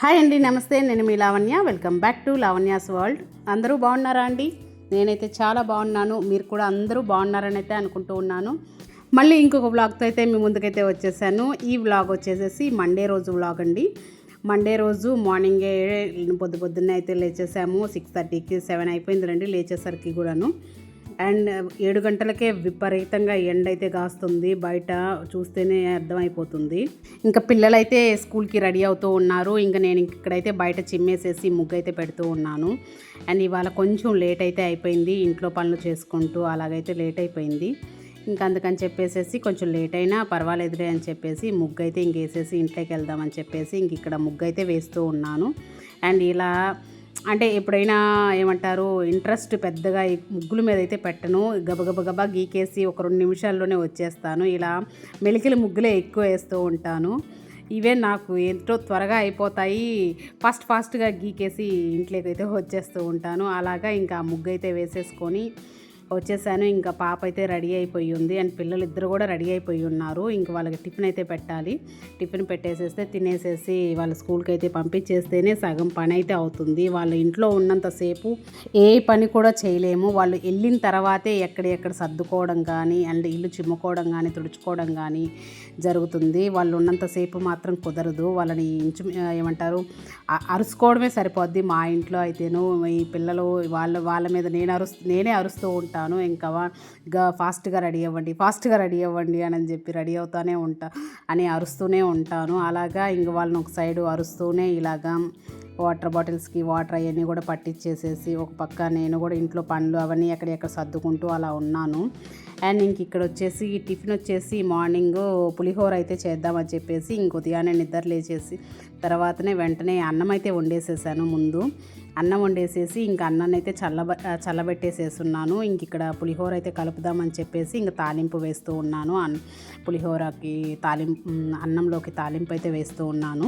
Hi అండి, నమస్తే. నేను మీ Lavanya. Welcome back to Lavanya's world. అందరూ బాగున్నారా అండి? నేనైతే చాలా బాగున్నాను. మీరు కూడా అందరూ బాగున్నారని అయితే అనుకుంటూ ఉన్నాను. మళ్ళీ ఇంకొక వ్లాగ్తో అయితే మీ ముందుకైతే వచ్చేసాను. ఈ వ్లాగ్ వచ్చేసేసి మండే రోజు వ్లాగ్ అండి. మండే రోజు మార్నింగే పొద్దున్నే అయితే లేచేసాము. 6:30కి 7 అయిపోయింది రండి లేచేసరికి కూడాను. అండ్ 7 గంటలకే విపరీతంగా ఎండ అయితే కాస్తుంది. బయట చూస్తేనే అర్థమైపోతుంది. ఇంకా పిల్లలైతే స్కూల్కి రెడీ అవుతూ ఉన్నారు. ఇంకా నేను ఇక్కడైతే బయట చిమ్మేసేసి ముగ్గు అయితే పెడుతూ ఉన్నాను. అండ్ ఇవాళ కొంచెం లేట్ అయితే అయిపోయింది. ఇంట్లో పనులు చేసుకుంటూ అలాగైతే లేట్ అయిపోయింది. ఇంకా అందుకని చెప్పేసి కొంచెం లేట్ అయినా పర్వాలేదులే అని చెప్పేసి ముగ్గు అయితే ఇంకేసేసి ఇంట్లోకి వెళ్దామని చెప్పేసి ఇంక ఇక్కడ ముగ్గు అయితే వేస్తూ ఉన్నాను. అండ్ ఇలా అంటే ఎప్పుడైనా ఏమంటారు ఇంట్రెస్ట్ పెద్దగా ఈ ముగ్గుల మీద అయితే పెట్టను. గబగబా గీకేసి ఒక 2 నిమిషాల్లోనే వచ్చేస్తాను. ఇలా మెలికల ముగ్గులే ఎక్కువ వేస్తూ ఉంటాను. ఇవే నాకు ఎంతో త్వరగా అయిపోతాయి. ఫాస్ట్గా గీకేసి ఇంట్లోకి అయితే వచ్చేస్తూ ఉంటాను. అలాగా ఇంకా ముగ్గు అయితే వేసేసుకొని వచ్చేసాను. ఇంకా పాప అయితే రెడీ అయిపోయి ఉంది. అండ్ పిల్లలు ఇద్దరు కూడా రెడీ అయిపోయి ఉన్నారు. ఇంక వాళ్ళకి టిఫిన్ అయితే పెట్టాలి. టిఫిన్ పెట్టేసేస్తే తినేసేసి వాళ్ళ స్కూల్కి అయితే పంపించేస్తేనే సగం పని అయితే అవుతుంది. వాళ్ళ ఇంట్లో ఉన్నంతసేపు ఏ పని కూడా చేయలేము. వాళ్ళు వెళ్ళిన తర్వాతే ఎక్కడ సర్దుకోవడం కానీ అండ్ ఇల్లు చిమ్ముకోవడం కానీ తుడుచుకోవడం కానీ జరుగుతుంది. వాళ్ళు ఉన్నంతసేపు మాత్రం కుదరదు. వాళ్ళని ఏమంటారు అరుచుకోవడమే సరిపోద్ది. మా ఇంట్లో అయితేను ఈ పిల్లలు వాళ్ళ మీద నేనే అరుస్తూ ఉంటాను. ఇంకా ఫాస్ట్గా రెడీ అవ్వండి అని చెప్పి రెడీ అవుతూనే అని అరుస్తూనే ఉంటాను. అలాగా ఇంక వాళ్ళని ఒక సైడు అరుస్తూనే ఇలాగా వాటర్ బాటిల్స్కి వాటర్ అవన్నీ కూడా పట్టించేసేసి ఒక పక్క నేను కూడా ఇంట్లో పనులు అవన్నీ ఎక్కడెక్కడ సర్దుకుంటూ అలా ఉన్నాను. అండ్ ఇంక ఇక్కడ వచ్చేసి టిఫిన్ వచ్చేసి మార్నింగ్ పులిహోర అయితే చేద్దామని చెప్పేసి ఉదయాన్నే నిద్ర లేచేసి తర్వాతనే వెంటనే అన్నం అయితే వండేసేసాను. ముందు అన్నం వండేసేసి ఇంకా అన్నాన్ని అయితే చల్లబెట్టేసేస్తున్నాను. ఇంక ఇక్కడ పులిహోర అయితే కలుపుదామని చెప్పేసి ఇంక తాలింపు వేస్తూ ఉన్నాను. పులిహోరకి అన్నంలోకి తాలింపు అయితే వేస్తూ ఉన్నాను.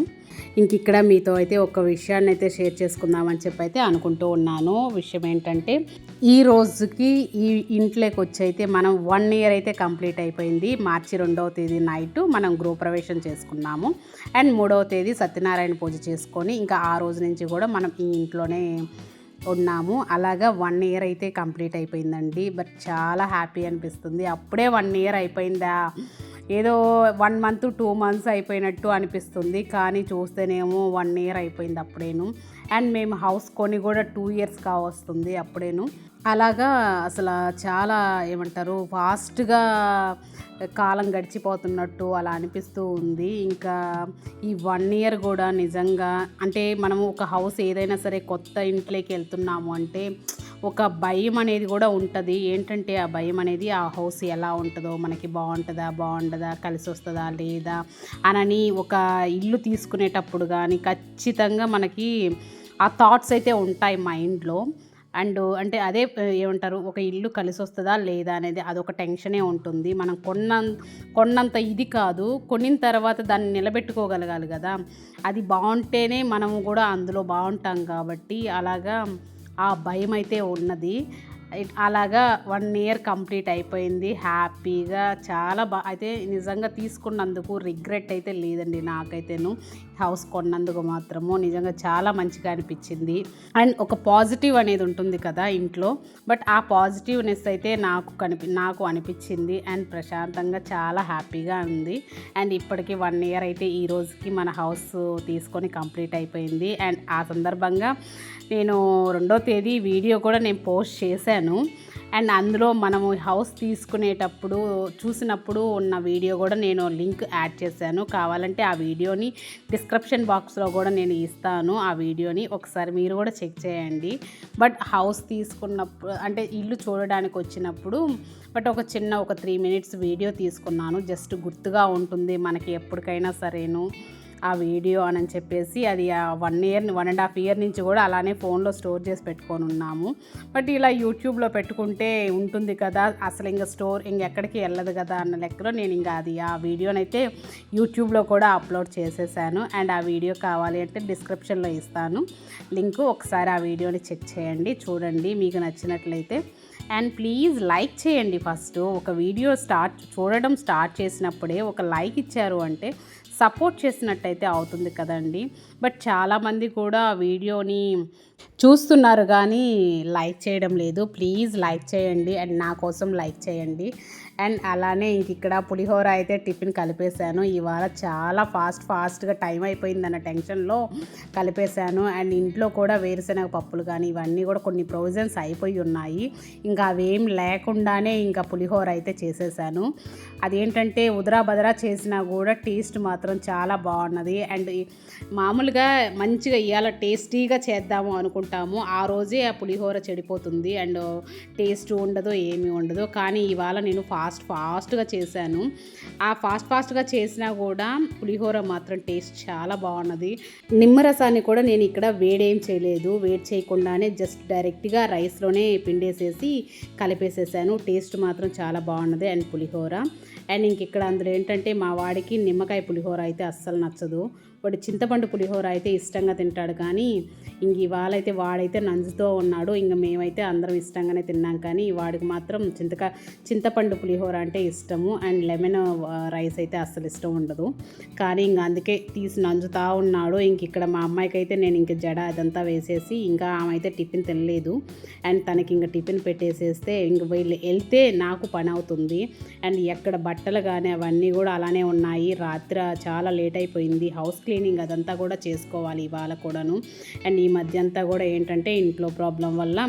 ఇంక ఇక్కడ మీతో అయితే ఒక విషయాన్ని అయితే షేర్ చేసుకుందామని చెప్పి అయితే అనుకుంటూ ఉన్నాను. విషయం ఏంటంటే ఈ రోజుకి ఈ ఇంట్లోకి వచ్చి అయితే మనం 1 year అయితే కంప్లీట్ అయిపోయింది. మార్చి 2వ తేదీ నైట్ మనం గృహప్రవేశం చేసుకున్నాము. అండ్ 3వ తేదీ సత్యనారాయణ పూజ చేసుకొని ఇంకా ఆ రోజు నుంచి కూడా మనం ఈ ఇంట్లోనే ఉన్నాము. అలాగా 1 year అయితే కంప్లీట్ అయిపోయిందండి. బట్ చాలా హ్యాపీ అనిపిస్తుంది. అప్పుడే 1 year అయిపోయిందా, ఏదో 1 month 2 months అయిపోయినట్టు అనిపిస్తుంది. కానీ చూస్తేనేమో 1 year అయిపోయింది అప్పుడేను. అండ్ మేము హౌస్ కొని కూడా 2 years కావస్తుంది అప్పుడేను. అలాగా అసలు చాలా ఏమంటారు ఫాస్ట్గా కాలం గడిచిపోతున్నట్టు అలా అనిపిస్తూ ఉంది. ఇంకా ఈ 1 year కూడా నిజంగా అంటే మనము ఒక హౌస్ ఏదైనా సరే కొత్త ఇంట్లోకి వెళ్తున్నాము అంటే ఒక భయం అనేది కూడా ఉంటుంది. ఏంటంటే ఆ భయం అనేది ఆ హౌస్ ఎలా ఉంటుందో, మనకి బాగుంటుందా కలిసి వస్తుందా లేదా అనని ఒక ఇల్లు తీసుకునేటప్పుడు కానీ ఖచ్చితంగా మనకి ఆ థాట్స్ అయితే ఉంటాయి మైండ్లో. అండ్ అంటే అదే ఏమంటారు ఒక ఇల్లు కలిసి వస్తుందా లేదా అనేది అదొక టెన్షనే ఉంటుంది. మనం కొన్నంత ఇది కాదు, కొనిన తర్వాత దాన్ని నిలబెట్టుకోగలగాలి కదా. అది బాగుంటేనే మనము కూడా అందులో బాగుంటాం కాబట్టి అలాగా ఆ భయం అయితే ఉన్నది. అలాగా 1 year కంప్లీట్ అయిపోయింది హ్యాపీగా. చాలా అయితే నిజంగా తీసుకున్నందుకు రిగ్రెట్ అయితే లేదండి నాకైతేను. హౌస్ కొన్నందుకు మాత్రము నిజంగా చాలా మంచిగా అనిపించింది. అండ్ ఒక పాజిటివ్ అనేది ఉంటుంది కదా ఇంట్లో. బట్ ఆ పాజిటివ్నెస్ అయితే నాకు అనిపించింది. అండ్ ప్రశాంతంగా చాలా హ్యాపీగా ఉంది. అండ్ ఇప్పటికీ 1 year అయితే ఈ రోజుకి మన హౌస్ తీసుకొని కంప్లీట్ అయిపోయింది. అండ్ ఆ సందర్భంగా నేను 2వ తేదీ వీడియో కూడా నేను పోస్ట్ చేశాను. అండ్ అందులో మనము హౌస్ తీసుకునేటప్పుడు చూసినప్పుడు ఉన్న వీడియో కూడా నేను లింక్ యాడ్ చేశాను. కావాలంటే ఆ వీడియోని డిస్క్రిప్షన్ బాక్స్లో కూడా నేను ఇస్తాను. ఆ వీడియోని ఒకసారి మీరు కూడా చెక్ చేయండి. బట్ హౌస్ తీసుకున్నప్పుడు అంటే ఇల్లు చూడడానికి వచ్చినప్పుడు ఒక 3 minutes వీడియో తీసుకున్నాను. జస్ట్ గుర్తుగా ఉంటుంది మనకి ఎప్పటికైనా సరేను ఆ వీడియో అని చెప్పేసి. అది 1.5 year నుంచి కూడా అలానే ఫోన్లో స్టోర్ చేసి పెట్టుకొని ఉన్నాము. బట్ ఇలా యూట్యూబ్లో పెట్టుకుంటే ఉంటుంది కదా, అసలు ఇంకెక్కడికి వెళ్ళదు కదా అన్న లెక్కలో నేను ఆ వీడియోనైతే యూట్యూబ్లో కూడా అప్లోడ్ చేసేసాను. అండ్ ఆ వీడియో కావాలి అంటే డిస్క్రిప్షన్లో ఇస్తాను లింకు. ఒకసారి ఆ వీడియోని చెక్ చేయండి, చూడండి మీకు నచ్చినట్లయితే. అండ్ ప్లీజ్ లైక్ చేయండి. ఫస్ట్ ఒక వీడియో చూడడం స్టార్ట్ చేసినప్పుడే ఒక లైక్ ఇచ్చారు అంటే సపోర్ట్ చేసినట్టయితే అవుతుంది కదండి. బట్ చాలామంది కూడా వీడియోని చూస్తున్నారు కానీ లైక్ చేయడం లేదు. ప్లీజ్ లైక్ చేయండి అండ్ నా కోసం లైక్ చేయండి. అండ్ అలానే ఇంక ఇక్కడ పులిహోర అయితే టిఫిన్ కలిపేశాను. ఇవాళ చాలా ఫాస్ట్గా టైం అయిపోయిందన్న టెన్షన్లో కలిపేశాను. అండ్ ఇంట్లో కూడా వేరుశనగ పప్పులు కానీ ఇవన్నీ కూడా కొన్ని ప్రొవిజన్స్ అయిపోయి ఉన్నాయి. ఇంకా అవేం లేకుండానే ఇంకా పులిహోర అయితే చేసేసాను. అదేంటంటే ఉదరా బదరా చేసినా కూడా టేస్ట్ మాత్రం చాలా బాగున్నది. అండ్ మామూలుగా మంచిగా ఇవాళ టేస్టీగా చేద్దాము అనుకుంటాము, ఆ రోజే ఆ పులిహోర చెడిపోతుంది అండ్ టేస్ట్ ఉండదు, ఏమీ ఉండదు. కానీ ఇవాళ నేను ఫాస్ట్గా చేశాను. ఆ ఫాస్ట్గా చేసినా కూడా పులిహోర మాత్రం టేస్ట్ చాలా బాగున్నది. నిమ్మరసాన్ని కూడా నేను ఇక్కడ వేడేం చేయలేదు, వేడి చేయకుండానే జస్ట్ డైరెక్ట్గా రైస్లోనే పిండేసేసి కలిపేసేసాను. టేస్ట్ మాత్రం చాలా బాగున్నది అండ్ పులిహోర. అండ్ ఇంక ఇక్కడ అందులో ఏంటంటే మా వాడికి నిమ్మకాయ పులిహోర అయితే అస్సలు నచ్చదు. వాడు చింతపండు పులిహోర అయితే ఇష్టంగా తింటాడు. కానీ ఇంక ఇవాళ అయితే వాడైతే నంజుతో ఉన్నాడు. ఇంక మేమైతే అందరం ఇష్టంగానే తిన్నాం. కానీ వాడికి మాత్రం చింతపండు పులిహోర అంటే ఇష్టము అండ్ లెమన్ రైస్ అయితే అస్సలు ఇష్టం ఉండదు. కానీ ఇంక అందుకే తీసి నంజుతా ఉన్నాడు. ఇంక ఇక్కడ మా అమ్మాయికి అయితే నేను ఇంక జడ అదంతా వేసేసి ఇంకా ఆమె అయితే టిఫిన్ తినలేదు. అండ్ తనకి ఇంక టిఫిన్ పెట్టేసేస్తే ఇంక వీళ్ళు వెళ్తే నాకు పని అవుతుంది. అండ్ ఎక్కడ బట్టలు కానీ అవన్నీ కూడా అలానే ఉన్నాయి. రాత్రి చాలా లేట్ అయిపోయింది. హౌస్ క్లీనింగ్ అదంతా కూడా చేసుకోవాలి ఇవాళ కూడాను. అండ్ ఈ మధ్య అంతా కూడా ఏంటంటే ఇంట్లో ప్రాబ్లం వల్ల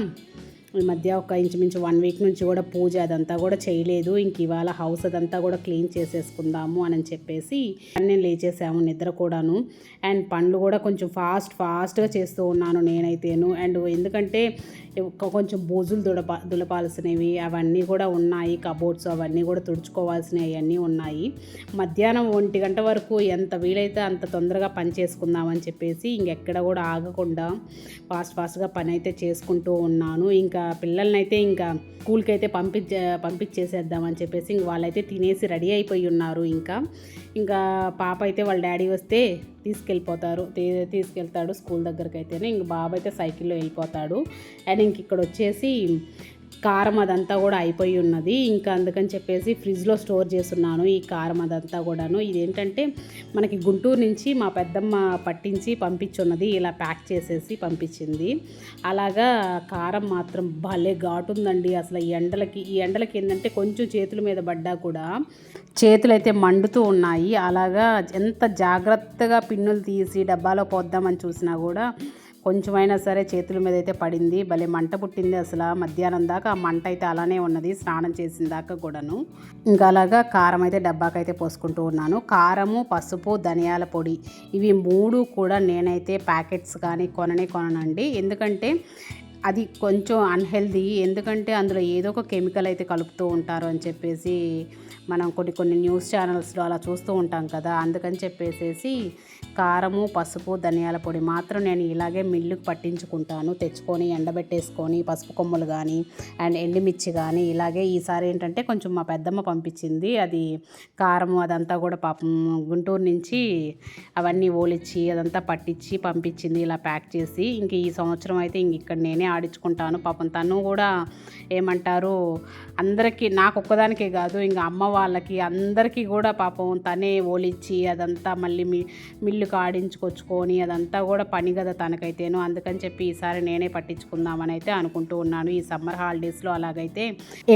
ఈ మధ్య ఒక ఇంచుమించు 1 వీక్ నుంచి కూడా పూజ అదంతా కూడా చేయలేదు. ఇంక ఇవాళ హౌస్ అదంతా కూడా క్లీన్ చేసేసుకుందాము అని చెప్పేసి నేను లేచేసాము నిద్ర కూడాను. అండ్ పనులు కూడా కొంచెం ఫాస్ట్గా చేస్తూ ఉన్నాను నేనైతేను. అండ్ ఎందుకంటే కొంచెం బోజులు దులపాల్సినవి అవన్నీ కూడా ఉన్నాయి. కబోర్డ్స్ అవన్నీ కూడా తుడుచుకోవాల్సినవి అవన్నీ ఉన్నాయి. మధ్యాహ్నం 1 గంట వరకు ఎంత వీలైతే అంత తొందరగా పని చేసుకుందామని చెప్పేసి ఇంకెక్కడ కూడా ఆగకుండా ఫాస్ట్గా పని అయితే చేసుకుంటూ ఉన్నాను. ఇంకా పిల్లల్ని అయితే ఇంకా స్కూల్కి అయితే పంపించేసేద్దామని చెప్పేసి ఇంక వాళ్ళైతే తినేసి రెడీ అయిపోయి ఉన్నారు. ఇంకా పాప అయితే వాళ్ళ డాడీ వస్తే తీసుకెళ్తాడు స్కూల్ దగ్గరికి అయితేనే. ఇంక బాబు అయితే సైకిల్లో వెళ్ళిపోతాడు. అండ్ ఇంక ఇక్కడ వచ్చేసి కారం అదంతా కూడా అయిపోయి ఉన్నది. ఇంకా అందుకని చెప్పేసి ఫ్రిడ్జ్లో స్టోర్ చేస్తున్నాను ఈ కారం అదంతా కూడాను. ఇదేంటంటే మనకి గుంటూరు నుంచి మా పెద్దమ్మ పట్టించి పంపించున్నది, ఇలా ప్యాక్ చేసేసి పంపించింది. అలాగా కారం మాత్రం భలే ఘాటు ఉందండి. అసలు ఈ ఎండలకి ఏంటంటే కొంచెం చేతుల మీద పడ్డా కూడా చేతులు అయితే మండుతూ ఉన్నాయి. అలాగా ఎంత జాగ్రత్తగా పిన్నులు తీసి డబ్బాలో పోద్దామని చూసినా కూడా కొంచెమైనా సరే చేతుల మీద అయితే పడింది. భలే మంట పుట్టింది. అసలు మధ్యాహ్నం దాకా ఆ మంట అయితే అలానే ఉన్నది, స్నానం చేసిన దాకా కూడాను. ఇంకా అలాగా కారం అయితే డబ్బాకైతే పోసుకుంటూ ఉన్నాను. కారము, పసుపు, ధనియాల పొడి ఇవి 3 కూడా నేనైతే ప్యాకెట్స్ కానీ కొననండి. ఎందుకంటే అది కొంచెం అన్హెల్దీ. ఎందుకంటే అందులో ఏదో ఒక కెమికల్ అయితే కలుపుతూ ఉంటారు అని చెప్పేసి మనం కొన్ని న్యూస్ ఛానల్స్లో అలా చూస్తూ ఉంటాం కదా. అందుకని చెప్పేసి కారము, పసుపు, ధనియాల పొడి మాత్రం నేను ఇలాగే మిల్లుకు పట్టించుకుంటాను. తెచ్చుకొని ఎండబెట్టేసుకొని పసుపు కొమ్ములు కానీ అండ్ ఎండుమిర్చి కానీ ఇలాగే. ఈసారి ఏంటంటే కొంచెం మా పెద్దమ్మ పంపించింది అది కారము అదంతా కూడా పాపం గుంటూరు నుంచి అవన్నీ ఓలిచ్చి అదంతా పట్టించి పంపించింది ఇలా ప్యాక్ చేసి. ఇంక ఈ సంవత్సరం అయితే ఇక్కడ నేనే ఆడించుకుంటాను. పాపం తను కూడా ఏమంటారు అందరికీ, నాకు ఒక్కదానికే కాదు ఇంకా అమ్మ వాళ్ళకి అందరికీ కూడా పాపం తనే ఓలిచ్చి అదంతా మళ్ళీ మిల్లుకి ఆడించుకొచ్చుకొని అదంతా కూడా పని కదా తనకైతేను. అందుకని చెప్పి ఈసారి నేనే పట్టించుకుందామని అయితే అనుకుంటూ ఉన్నాను. ఈ సమ్మర్ హాలిడేస్లో అలాగైతే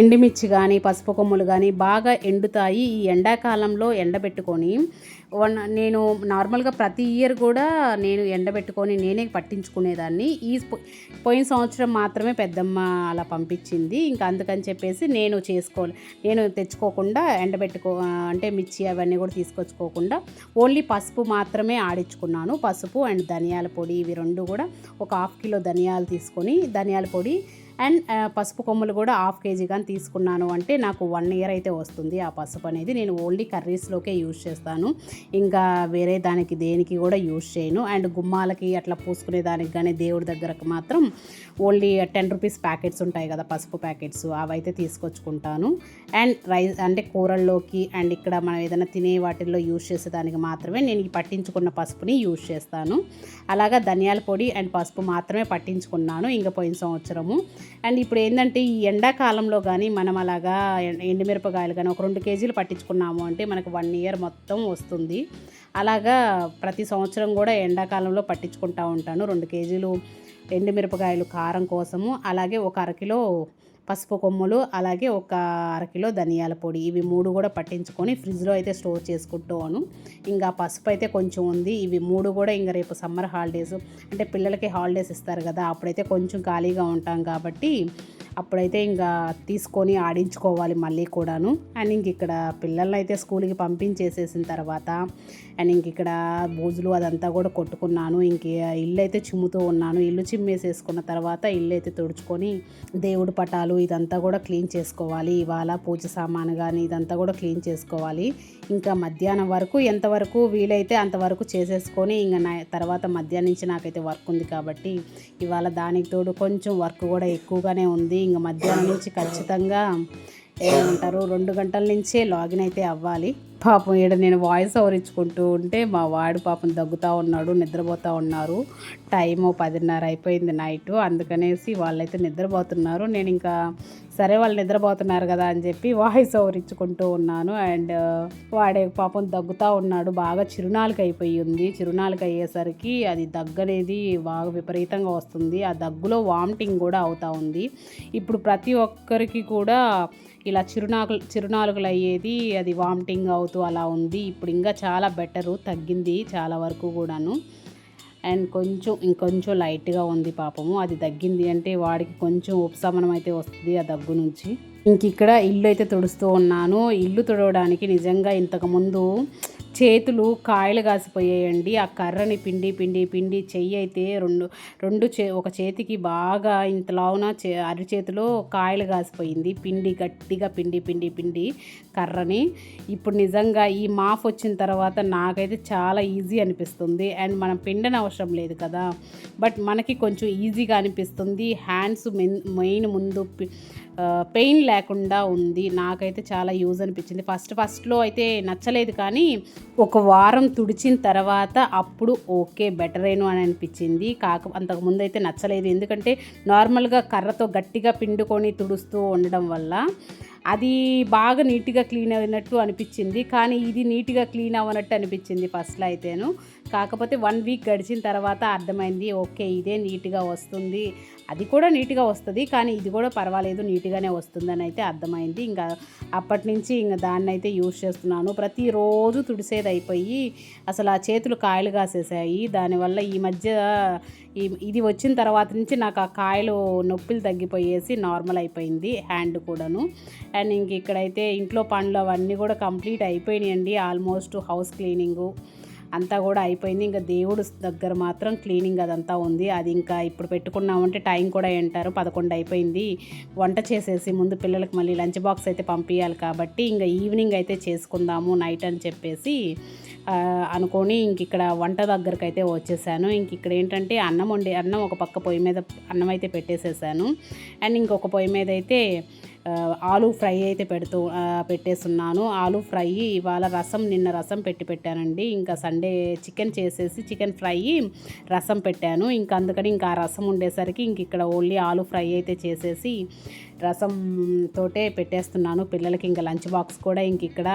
ఎండుమిర్చి కానీ పసుపు కొమ్ములు కానీ బాగా ఎండుతాయి. ఈ ఎండాకాలంలో ఎండబెట్టుకొని నేను నార్మల్గా ప్రతి ఇయర్ కూడా నేను ఎండబెట్టుకొని నేనే పట్టించుకునేదాన్ని. పోయిన సంవత్సరం మాత్రమే పెద్దమ్మ అలా పంపించింది. ఇంకా అందుకని చెప్పేసి నేను తెచ్చుకోకుండా అంటే మిర్చి అవన్నీ కూడా తీసుకొచ్చుకోకుండా ఓన్లీ పసుపు మాత్రమే ఆడించుకున్నాను. పసుపు అండ్ ధనియాల పొడి ఇవి 2 కూడా ఒక 1/2 కిలో ధనియాలు తీసుకొని ధనియాల పొడి అండ్ పసుపు కొమ్ములు కూడా 1/2 కేజీ కానీ తీసుకున్నాను అంటే నాకు 1 ఇయర్ అయితే వస్తుంది. ఆ పసుపు అనేది నేను ఓన్లీ కర్రీస్లోకే యూజ్ చేస్తాను, ఇంకా వేరే దేనికి కూడా యూజ్ చేయను. అండ్ గుమ్మాలకి అట్లా పూసుకునే దానికి కానీ దేవుడి దగ్గరకు మాత్రం ఓన్లీ 10 రూపీస్ ప్యాకెట్స్ ఉంటాయి కదా పసుపు ప్యాకెట్స్, అవైతే తీసుకొచ్చుకుంటాను. అండ్ రైస్ అంటే కూరల్లోకి అండ్ ఇక్కడ మనం ఏదైనా తినే వాటిల్లో యూజ్ చేసేదానికి మాత్రమే నేను ఈ పట్టించుకున్న పసుపుని యూజ్ చేస్తాను. అలాగా ధనియాల పొడి అండ్ పసుపు మాత్రమే పట్టించుకున్నాను ఇంకా పోయిన సంవత్సరము. అండ్ ఇప్పుడు ఏంటంటే ఈ ఎండాకాలంలో కానీ మనం అలాగా ఎండుమిరపకాయలు కానీ ఒక 2 కేజీలు పట్టించుకున్నాము అంటే మనకు 1 ఇయర్ మొత్తం వస్తుంది. అలాగా ప్రతి సంవత్సరం కూడా ఎండాకాలంలో పట్టించుకుంటూ ఉంటాను 2 కేజీలు ఎండుమిరపకాయలు కారం కోసము. అలాగే ఒక అరకిలో పసుపు కొమ్ములు, అలాగే ఒక అరకిలో ధనియాల పొడి, ఇవి 3 కూడా పట్టించుకొని ఫ్రిడ్జ్లో అయితే స్టోర్ చేసుకుంటాను. ఇంకా పసుపు అయితే కొంచెం ఉంది. ఇవి 3 కూడా ఇంకా రేపు సమ్మర్ హాలిడేస్ అంటే పిల్లలకి హాలిడేస్ ఇస్తారు కదా, అప్పుడైతే కొంచెం ఖాళీగా ఉంటాం కాబట్టి అప్పుడైతే ఇంకా తీసుకొని ఆడించుకోవాలి మళ్ళీ కూడాను. అండ్ ఇంక ఇక్కడ పిల్లల్ని అయితే స్కూల్కి పంపించేసేసిన తర్వాత అండ్ ఇంక ఇక్కడ బూజులు అదంతా కూడా కొట్టుకున్నాను. ఇంక ఇల్లు అయితే చిమ్ముతూ ఉన్నాను. ఇల్లు చిమ్మేసేసుకున్న తర్వాత ఇల్లు అయితే తుడుచుకొని దేవుడి పటాలు ఇదంతా కూడా క్లీన్ చేసుకోవాలి. ఇవాళ పూజ సామాను కానీ ఇదంతా కూడా క్లీన్ చేసుకోవాలి. ఇంకా మధ్యాహ్నం వరకు ఎంతవరకు వీలైతే అంతవరకు చేసేసుకొని ఇంకా తర్వాత మధ్యాహ్నం నుంచి నాకైతే వర్క్ ఉంది కాబట్టి ఇవాళ దానికి తోడు కొంచెం వర్క్ కూడా ఎక్కువగానే ఉంది. ఇంకా మధ్యాహ్నం నుంచి ఖచ్చితంగా ఏమంటారు 2 గంటల నుంచే లాగిన్ అయితే అవ్వాలి. పాపం ఈడ నేను వాయిస్ ఓవర్ ఇచ్చుకుంటూ ఉంటే మా వాడు పాపం దగ్గుతూ ఉన్నాడు, నిద్రపోతూ ఉన్నారు. టైము 10:30 అయిపోయింది నైట్. అందుకనేసి వాళ్ళైతే నిద్రపోతున్నారు. నేను ఇంకా సరే వాళ్ళు నిద్రపోతున్నారు కదా అని చెప్పి వాయిస్ ఓవర్ ఇచ్చుకుంటూ ఉన్నాను. అండ్ వాడే పాపం దగ్గుతూ ఉన్నాడు. బాగా చిరునాలుక అయిపోయి ఉంది. చిరునాలుక అయ్యేసరికి అది దగ్గు అనేది బాగా విపరీతంగా వస్తుంది. ఆ దగ్గులో వామిటింగ్ కూడా అవుతూ ఉంది. ఇప్పుడు ప్రతి ఒక్కరికి కూడా ఇలా చిరునాలుకలు అయ్యేది, అది వామిటింగ్ అవుతూ అలా ఉంది. ఇప్పుడు ఇంకా చాలా బెటరు, తగ్గింది చాలా వరకు కూడాను. అండ్ ఇంకొంచెం లైట్గా ఉంది పాపము. అది తగ్గింది అంటే వాడికి కొంచెం ఉపశమనం అయితే వస్తుంది ఆ దగ్గు నుంచి. ఇక్కడ ఇల్లు అయితే తుడుస్తూ ఉన్నాను. ఇల్లు తుడవడానికి నిజంగా ఇంతకుముందు చేతులు కాయలు కాసిపోయాయండి. ఆ కర్రని పిండి చెయ్యి అయితే ఒక చేతికి బాగా ఇంతలావున అరిచేతిలో కాయలు కాసిపోయింది. గట్టిగా పిండి కర్రని. ఇప్పుడు నిజంగా ఈ మాఫ్ వచ్చిన తర్వాత నాకైతే చాలా ఈజీ అనిపిస్తుంది. అండ్ మనం పిండని అవసరం లేదు కదా, బట్ మనకి కొంచెం ఈజీగా అనిపిస్తుంది. హ్యాండ్స్ మెయిన్ ముందు పెయిన్ లేకుండా ఉంది. నాకైతే చాలా యూజ్ అనిపించింది. ఫస్ట్లో అయితే నచ్చలేదు, కానీ ఒక వారం తుడిచిన తర్వాత అప్పుడు ఓకే బెటరేను అని అనిపించింది. అంతకుముందు అయితే నచ్చలేదు. ఎందుకంటే నార్మల్గా కర్రతో గట్టిగా పిండుకొని తుడుస్తూ ఉండడం వల్ల అది బాగా నీట్గా క్లీన్ అయినట్టు అనిపించింది. కానీ ఇది నీట్గా క్లీన్ అవ్వనట్టు అనిపించింది ఫస్ట్లో అయితేను. కాకపోతే 1 వీక్ గడిచిన తర్వాత అర్థమైంది, ఓకే ఇదే నీట్గా వస్తుంది, అది కూడా నీట్గా వస్తుంది, కానీ ఇది కూడా పర్వాలేదు నీట్గానే వస్తుందని అయితే అర్థమైంది. ఇంకా అప్పటి నుంచి ఇంకా దాన్ని అయితే యూజ్ చేస్తున్నాను. ప్రతిరోజు తుడిసేది అయిపోయి అసలు ఆ చేతులు కాయలు కాసేసాయి. దానివల్ల ఈ మధ్య ఇది వచ్చిన తర్వాత నుంచి నాకు ఆ కాయలు నొప్పులు తగ్గిపోయేసి నార్మల్ అయిపోయింది హ్యాండ్ కూడాను. అండ్ ఇక్కడైతే ఇంట్లో పనులు అవన్నీ కూడా కంప్లీట్ అయిపోయినాయండి. ఆల్మోస్ట్ హౌస్ క్లీనింగు అంతా కూడా అయిపోయింది. ఇంకా దేవుడు దగ్గర మాత్రం క్లీనింగ్ అదంతా ఉంది. అది ఇంకా ఇప్పుడు పెట్టుకున్నామంటే టైం కూడా ఏంటారు 11 అయిపోయింది. వంట చేసేసి ముందు పిల్లలకి మళ్ళీ లంచ్ బాక్స్ అయితే పంపించాలి కాబట్టి ఇంకా ఈవినింగ్ అయితే చేసుకుందాము నైట్ అని చెప్పేసి అనుకొని ఇక్కడ వంట దగ్గరకు అయితే వచ్చేసాను. ఇక్కడ ఏంటంటే అన్నం ఒక పక్క పొయ్యి మీద అన్నం అయితే పెట్టేసేసాను. అండ్ ఇంకొక పొయ్యి మీద అయితే ఆలూ ఫ్రై అయితే పెట్టేస్తున్నాను. ఆలూ ఫ్రై ఇవాళ నిన్న రసం పెట్టానండి. ఇంకా సండే చికెన్ చేసేసి చికెన్ ఫ్రై రసం పెట్టాను. అందుకని ఆ రసం ఉండేసరికి ఇక్కడ ఓన్లీ ఆలూ ఫ్రై అయితే చేసేసి రసం తోటే పెట్టేస్తున్నాను పిల్లలకి. ఇంకా లంచ్ బాక్స్ కూడా ఇక్కడ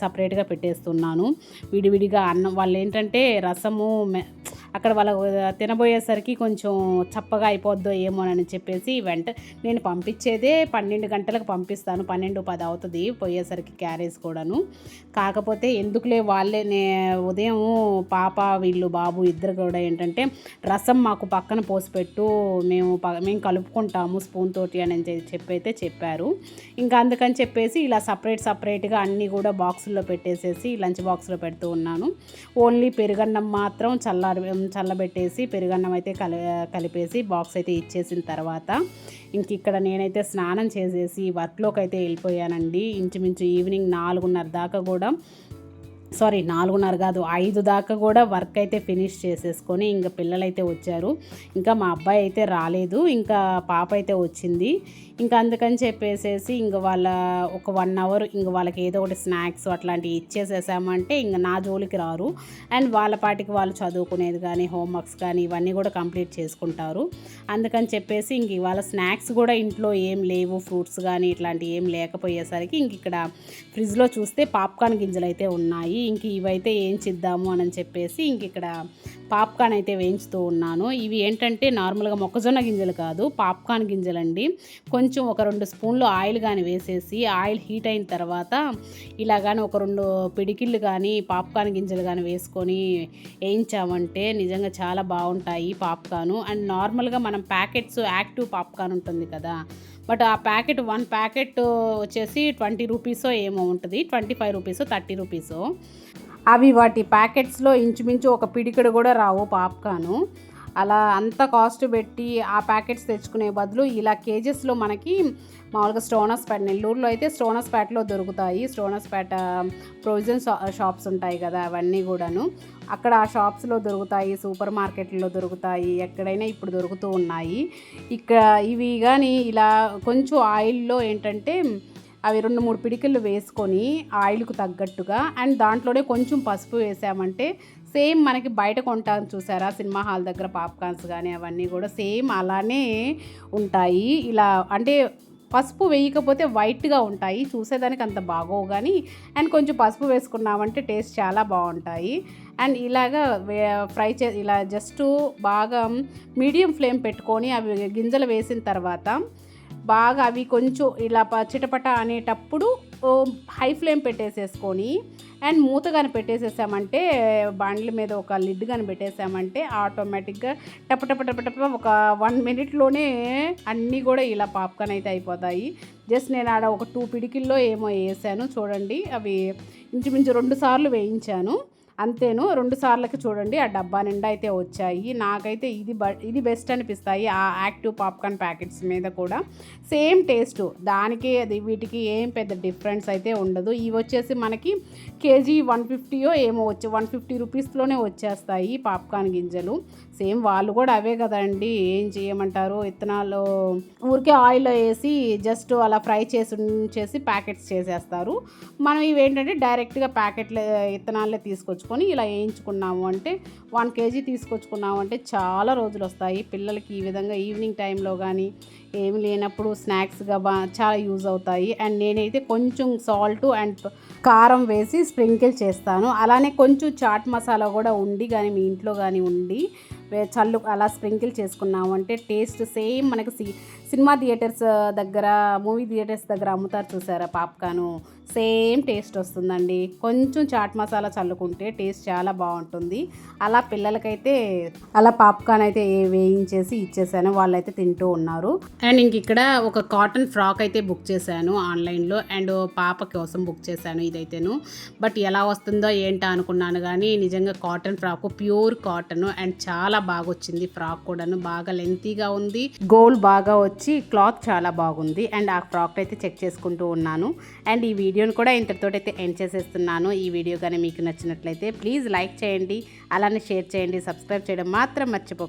సపరేట్గా పెట్టేస్తున్నాను. విడివిడిగా అన్నం వాళ్ళు ఏంటంటే రసము అక్కడ వాళ్ళ తినబోయేసరికి కొంచెం చప్పగా అయిపోద్దో ఏమోనని చెప్పేసి నేను పంపించేదే 12 గంటలకు పంపిస్తాను. 12-10 అవుతుంది పోయేసరికి క్యారేజ్ కూడాను. కాకపోతే ఎందుకులే వాళ్ళే ఉదయం పాప వీళ్ళు బాబు ఇద్దరు కూడా ఏంటంటే రసం మాకు పక్కన పోసిపెట్టు, మేము కలుపుకుంటాము స్పూన్ తోటి అని చెప్పారు. అందుకని చెప్పేసి ఇలా సపరేట్గా అన్నీ కూడా బాక్సుల్లో పెట్టేసేసి లంచ్ బాక్స్లో పెడుతూ ఉన్నాను. ఓన్లీ పెరుగన్నం మాత్రం చల్లబెట్టేసి పెరుగన్నం అయితే కలిపేసి బాక్స్ అయితే ఇచ్చేసిన తర్వాత ఇక్కడ నేనైతే స్నానం చేసేసి వర్క్లోకి అయితే వెళ్ళిపోయానండి. ఇంచుమించు ఈవినింగ్ 4:30 దాకా కూడా సారీ 4:30 కాదు 5 దాకా కూడా వర్క్ అయితే ఫినిష్ చేసేసుకొని ఇంకా పిల్లలైతే వచ్చారు. ఇంకా మా అబ్బాయి అయితే రాలేదు, ఇంకా పాప అయితే వచ్చింది. ఇంకా అందుకని చెప్పేసేసి ఇంక వాళ్ళ ఒక 1 అవర్ ఇంక వాళ్ళకి ఏదో ఒకటి స్నాక్స్ అట్లాంటివి ఇచ్చేసేసామంటే ఇంక నా జోలికి రారు. అండ్ వాళ్ళ పాటికి వాళ్ళు చదువుకునేది కానీ హోంవర్క్స్ కానీ ఇవన్నీ కూడా కంప్లీట్ చేసుకుంటారు. అందుకని చెప్పేసి ఇంక ఇవాళ స్నాక్స్ కూడా ఇంట్లో ఏం లేవు, ఫ్రూట్స్ కానీ ఇట్లాంటివి ఏం లేకపోయేసరికి ఇంక ఇక్కడ ఫ్రిడ్జ్లో చూస్తే పాప్కార్న్ గింజలు అయితే ఉన్నాయి. ఇంక ఇవైతే ఏం చేద్దాము అని చెప్పేసి ఇంక ఇక్కడ పాప్కార్న్ అయితే వేయించుతూ ఉన్నాను. ఇవి ఏంటంటే నార్మల్గా మొక్కజొన్న గింజలు కాదు, పాప్కార్న్ గింజలండి. కొంచెం ఒక 2 స్పూన్లు ఆయిల్ కానీ వేసేసి ఆయిల్ హీట్ అయిన తర్వాత ఇలా కానీ ఒక 2 పిడికిళ్ళు కానీ పాప్కార్న్ గింజలు కానీ వేసుకొని వేయించామంటే నిజంగా చాలా బాగుంటాయి పాప్కార్న్. అండ్ నార్మల్గా మనం ప్యాకెట్స్ యాక్టివ్ పాప్కార్న్ ఉంటుంది కదా, బట్ ఆ ప్యాకెట్ 1 ప్యాకెట్ వచ్చేసి 20 రూపీసో ఏమో ఉంటుంది, 25 రూపీసో 30 రూపీసో. అవి వాటి ప్యాకెట్స్లో ఇంచుమించు ఒక పిడికెడు కూడా రావు పాప్కార్న్. అలా అంత కాస్ట్ పెట్టి ఆ ప్యాకెట్స్ తెచ్చుకునే బదులు ఇలా కేజెస్లో మనకి మామూలుగా స్టోనస్పేట, నెల్లూరులో అయితే స్టోనస్పేటలో దొరుకుతాయి. స్టోనస్పేట ప్రొవిజన్ షాప్స్ ఉంటాయి కదా, అవన్నీ కూడాను అక్కడ ఆ షాప్స్లో దొరుకుతాయి, సూపర్ మార్కెట్లో దొరుకుతాయి, ఎక్కడైనా ఇప్పుడు దొరుకుతూ ఉన్నాయి. ఇక్కడ ఇవి కానీ ఇలా కొంచెం ఆయిల్లో ఏంటంటే అవి 2-3 పిడికిళ్ళు వేసుకొని ఆయిల్కు తగ్గట్టుగా అండ్ దాంట్లోనే కొంచెం పసుపు వేసామంటే సేమ్ మనకి బయట కొంటాం చూసారా సినిమా హాల్ దగ్గర పాప్కార్న్స్ కానీ అవన్నీ కూడా సేమ్ అలానే ఉంటాయి. ఇలా అంటే పసుపు వేయకపోతే వైట్గా ఉంటాయి, చూసేదానికి అంత బాగోవు కానీ అండ్ కొంచెం పసుపు వేసుకున్నామంటే టేస్ట్ చాలా బాగుంటాయి. అండ్ ఇలాగా ఫ్రై ఇలా జస్ట్ బాగా మీడియం ఫ్లేమ్ పెట్టుకొని అవి గింజలు వేసిన తర్వాత బాగా అవి కొంచెం ఇలా చిటపట అనేటప్పుడు హై ఫ్లేమ్ పెట్టేసేసుకొని అండ్ మూత కానీ పెట్టేసేసామంటే బండ్ల మీద ఒక లిడ్ కానీ పెట్టేసామంటే ఆటోమేటిక్గా టప ఒక 1 మినిట్లోనే అన్నీ కూడా ఇలా పాప్కార్న్ అయితే అయిపోతాయి. జస్ట్ నేను ఆడ ఒక 2 పిడికిల్లో ఏమో వేసాను చూడండి, అవి ఇంచుమించు 2 సార్లు వేయించాను అంతేను. 2 సార్లకి చూడండి ఆ డబ్బా నిండా అయితే వచ్చాయి. నాకైతే ఇది బెస్ట్ అనిపిస్తాయి ఆ యాక్టివ్ పాప్కార్న్ ప్యాకెట్స్ మీద కూడా. సేమ్ టేస్ట్ దానికి వీటికి ఏం పెద్ద డిఫరెన్స్ అయితే ఉండదు. ఇవి వచ్చేసి మనకి కేజీ 150 ఏమో 150 రూపీస్లోనే వచ్చేస్తాయి పాప్కార్న్ గింజలు. సేమ్ వాళ్ళు కూడా అవే కదండి, ఏం చేయమంటారు, విత్తనాలు ఊరికే ఆయిల్లో వేసి జస్ట్ అలా ఫ్రై చేసి ప్యాకెట్స్ చేసేస్తారు. మనం ఇవేంటంటే డైరెక్ట్గా ప్యాకెట్లు విత్తనాలే తీసుకొచ్చుకొని ఇలా వేయించుకున్నాము అంటే 1 కేజీ తీసుకొచ్చుకున్నాము అంటే చాలా రోజులు వస్తాయి. పిల్లలకి ఈ విధంగా ఈవినింగ్ టైంలో కానీ ఏమి లేనప్పుడు స్నాక్స్గా చాలా యూజ్ అవుతాయి. అండ్ నేనైతే కొంచెం సాల్ట్ అండ్ కారం వేసి స్ప్రింకిల్ చేస్తాను. అలానే కొంచెం చాట్ మసాలా కూడా ఉండి కానీ మీ ఇంట్లో కానీ ఉండి చల్లు అలా స్ప్రింకిల్ చేసుకున్నాము అంటే టేస్ట్ సేమ్ మనకి సినిమా థియేటర్స్ దగ్గర మూవీ థియేటర్స్ దగ్గర అమ్ముతారు చూసారా పాప్కార్న్, సేమ్ టేస్ట్ వస్తుందండి. కొంచెం చాట్ మసాలా చల్లుకుంటే టేస్ట్ చాలా బాగుంటుంది. అలా పిల్లలకైతే అలా పాప్కార్న్ అయితే వేయించేసి ఇచ్చేసాను, వాళ్ళైతే తింటూ ఉన్నారు. అండ్ ఇంక ఇక్కడ ఒక కాటన్ ఫ్రాక్ అయితే బుక్ చేశాను ఆన్లైన్లో అండ్ పాప కోసం బుక్ చేశాను ఇదైతేను. బట్ ఎలా వస్తుందో ఏంటో అనుకున్నాను కానీ నిజంగా cotton frock, pure cotton and చాలా బాగా వచ్చింది. ఫ్రాక్ కూడాను బాగా లెంతీగా ఉంది, గోల్డ్ బాగా వచ్చి క్లాత్ చాలా బాగుంది. అండ్ ఆ ఫ్రాక్ అయితే చెక్ చేసుకుంటూ ఉన్నాను. అండ్ ఈ వీడియోని కూడా ఇంతటితో అయితే ఎండ్ చేసేస్తున్నాను. ఈ వీడియో కానీ మీకు నచ్చినట్లయితే ప్లీజ్ లైక్ చేయండి, అలానే షేర్ చేయండి, సబ్స్క్రైబ్ చేయడం మాత్రం మర్చిపోకండి.